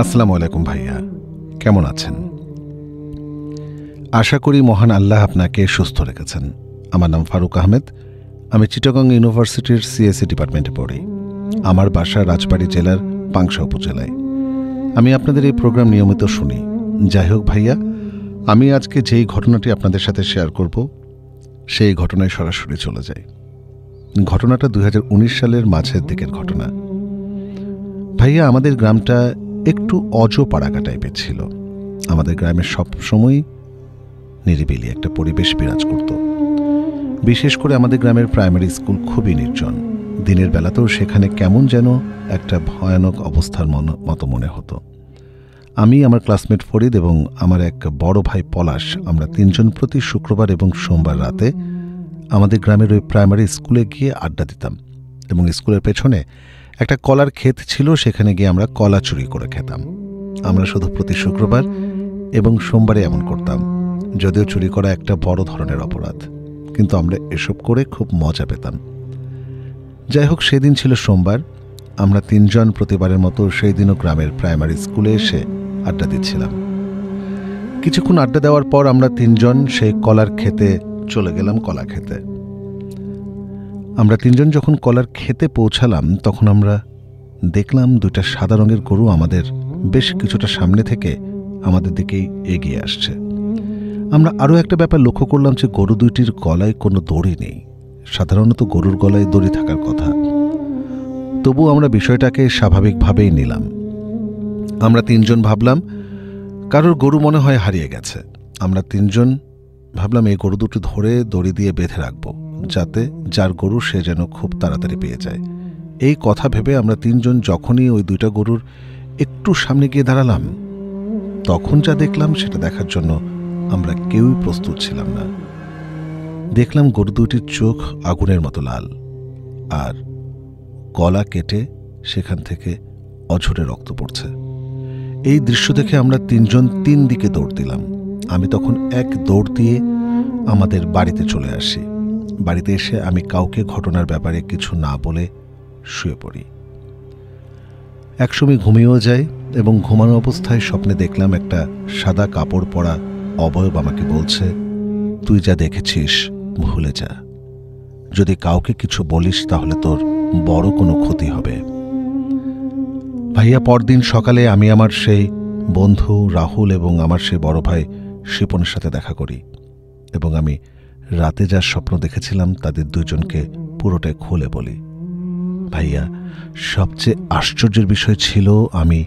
আসসালামু আলাইকুম ভাইয়া, কেমন আছেন? আশা করি মহান আল্লাহ আপনাকে সুস্থ রেখেছেন। আমার নাম ফারুক আহমেদ। আমি চিটাগং ইউনিভার্সিটির সিএসসি ডিপার্টমেন্টে পড়ি। আমার বাসা রাজবাড়ী জেলার পাংশা উপজেলায়। আমি আপনাদের এই প্রোগ্রাম নিয়মিত শুনি। যাই হোক ভাইয়া, আমি আজকে যেই ঘটনাটি আপনাদের সাথে শেয়ার করব সেই ঘটনায় সরাসরি চলে যাই। ঘটনাটা 2019 সালের মাঝের দিকের ঘটনা। ভাইয়া, আমাদের গ্রামটা একটু অজপাড়াগা টাইপের ছিল। আমাদের গ্রামে সবসময় নিরিবিলি একটা পরিবেশ বিরাজ করত। বিশেষ করে আমাদের গ্রামের প্রাইমারি স্কুল খুবই নির্জন। দিনের বেলাতেও সেখানে কেমন যেন একটা ভয়ানক অবস্থার মতো মনে হতো। আমি, আমার ক্লাসমেট ফরিদ এবং আমার এক বড় ভাই পলাশ, আমরা তিনজন প্রতি শুক্রবার এবং সোমবার রাতে আমাদের গ্রামের ওই প্রাইমারি স্কুলে গিয়ে আড্ডা দিতাম। এবং স্কুলের পেছনে একটা কলার ক্ষেত ছিল, সেখানে গিয়ে আমরা কলা চুরি করে খেতাম। আমরা শুধু প্রতি শুক্রবার এবং সোমবারে এমন করতাম। যদিও চুরি করা একটা বড় ধরনের অপরাধ, কিন্তু আমরা এসব করে খুব মজা পেতাম। যাই হোক, সেদিন ছিল সোমবার। আমরা তিনজন প্রতিবারের মতো সেই দিনও গ্রামের প্রাইমারি স্কুলে এসে আড্ডা দিচ্ছিলাম। কিছুক্ষণ আড্ডা দেওয়ার পর আমরা তিনজন সেই কলার খেতে চলে গেলাম কলা খেতে। আমরা তিনজন যখন কলার খেতে পৌঁছালাম তখন আমরা দেখলাম দুইটা সাদা রঙের গরু আমাদের বেশ কিছুটা সামনে থেকে আমাদের দিকেই এগিয়ে আসছে। আমরা আরও একটা ব্যাপার লক্ষ্য করলাম যে গরু দুইটির গলায় কোনো দড়ি নেই। সাধারণত গরুর গলায় দড়ি থাকার কথা। তবু আমরা বিষয়টাকে স্বাভাবিকভাবেই নিলাম। আমরা তিনজন ভাবলাম কারোর গরু মনে হয় হারিয়ে গেছে। আমরা তিনজন ভাবলাম এই গরু দুটো ধরে দড়ি দিয়ে বেঁধে রাখবো, যাতে যার গরু সে যেন খুব তাড়াতাড়ি পেয়ে যায়। এই কথা ভেবে আমরা তিনজন যখনই ওই দুইটা গরুর একটু সামনে গিয়ে দাঁড়ালাম, তখন যা দেখলাম সেটা দেখার জন্য আমরা কেউই প্রস্তুত ছিলাম না। দেখলাম গরু দুটির চোখ আগুনের মতো লাল, আর গলা কেটে সেখান থেকে অঝরে রক্ত পড়ছে। এই দৃশ্য দেখে আমরা তিনজন তিন দিকে দৌড় দিলাম। আমি তখন এক দৌড় দিয়ে আমাদের বাড়িতে চলে আসি। বাড়িতে এসে আমি কাউকে ঘটনার ব্যাপারে কিছু না বলে শুয়ে পড়ি। একসময় ঘুমিয়েও যাই এবং ঘুমানো অবস্থায় স্বপ্নে দেখলাম একটা সাদা কাপড় পরা অবয়ব আমাকে বলছে, তুই যা দেখেছিস ভুলে যা। যদি কাউকে কিছু বলিস তাহলে তোর বড় কোনো ক্ষতি হবে। ভাইয়া, পরদিন সকালে আমি আমার সেই বন্ধু রাহুল এবং আমার সেই বড় ভাই শিপনের সাথে দেখা করি এবং আমি রাতে যা স্বপ্ন দেখেছিলাম তাদের দুজনকে পুরোটাই খুলে বলি। ভাইয়া, সবচেয়ে আশ্চর্যের বিষয় ছিল আমি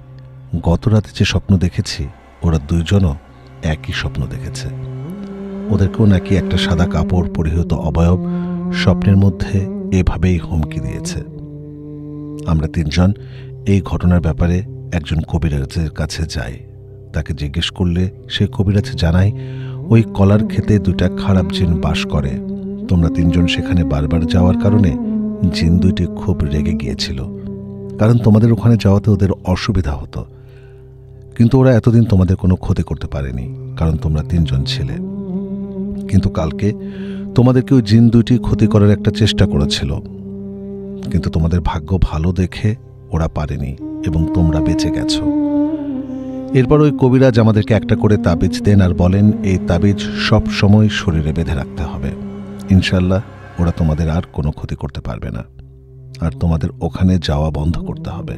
গত রাতে যে স্বপ্ন দেখেছি, ওরা দুইজনও একই স্বপ্ন দেখেছে। ওদেরকেও নাকি একটা সাদা কাপড় পরিহিত অবয়ব স্বপ্নের মধ্যে এভাবেই হুমকি দিয়েছে। আমরা তিনজন এই ঘটনার ব্যাপারে একজন কবিরাজের কাছে যাই। তাকে জিজ্ঞেস করলে সে কবিরাজ জানায় ওই কলার খেতে দুইটা খারাপ জিন বাস করে। তোমরা তিনজন সেখানে বারবার যাওয়ার কারণে জিন দুইটি খুব রেগে গিয়েছিল, কারণ তোমাদের ওখানে যাওয়াতে ওদের অসুবিধা হতো। কিন্তু ওরা এতদিন তোমাদের কোনো ক্ষতি করতে পারেনি, কারণ তোমরা তিনজন ছিলে। কিন্তু কালকে তোমাদেরকে ওই জিন দুইটি ক্ষতি করার একটা চেষ্টা করেছিল, কিন্তু তোমাদের ভাগ্য ভালো দেখে ওরা পারেনি এবং তোমরা বেঁচে গেছো। এরপর ওই কবিরাজ আমাদেরকে একটা করে তাবিজ দেন আর বলেন, এই তাবিজ সব সময় শরীরে বেঁধে রাখতে হবে। ইনশাল্লাহ ওরা তোমাদের আর কোনো ক্ষতি করতে পারবে না, আর তোমাদের ওখানে যাওয়া বন্ধ করতে হবে।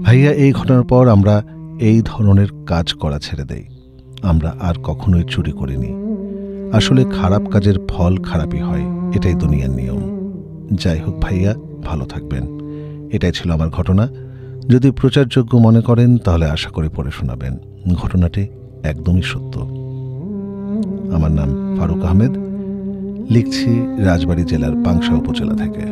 ভাইয়া, এই ঘটনার পর আমরা এই ধরনের কাজ করা ছেড়ে দেই। আমরা আর কখনোই চুরি করিনি। আসলে খারাপ কাজের ফল খারাপই হয়, এটাই দুনিয়ার নিয়ম। যাই হোক ভাইয়া, ভালো থাকবেন। এটাই ছিল আমার ঘটনা। যদি প্রচারযোগ্য মনে করেন তাহলে আশা করি পড়ে শোনাবেন। ঘটনাটি একদমই সত্য। আমার নাম ফারুক আহমেদ, লিখছি রাজবাড়ী জেলার পাংশা উপজেলা থেকে।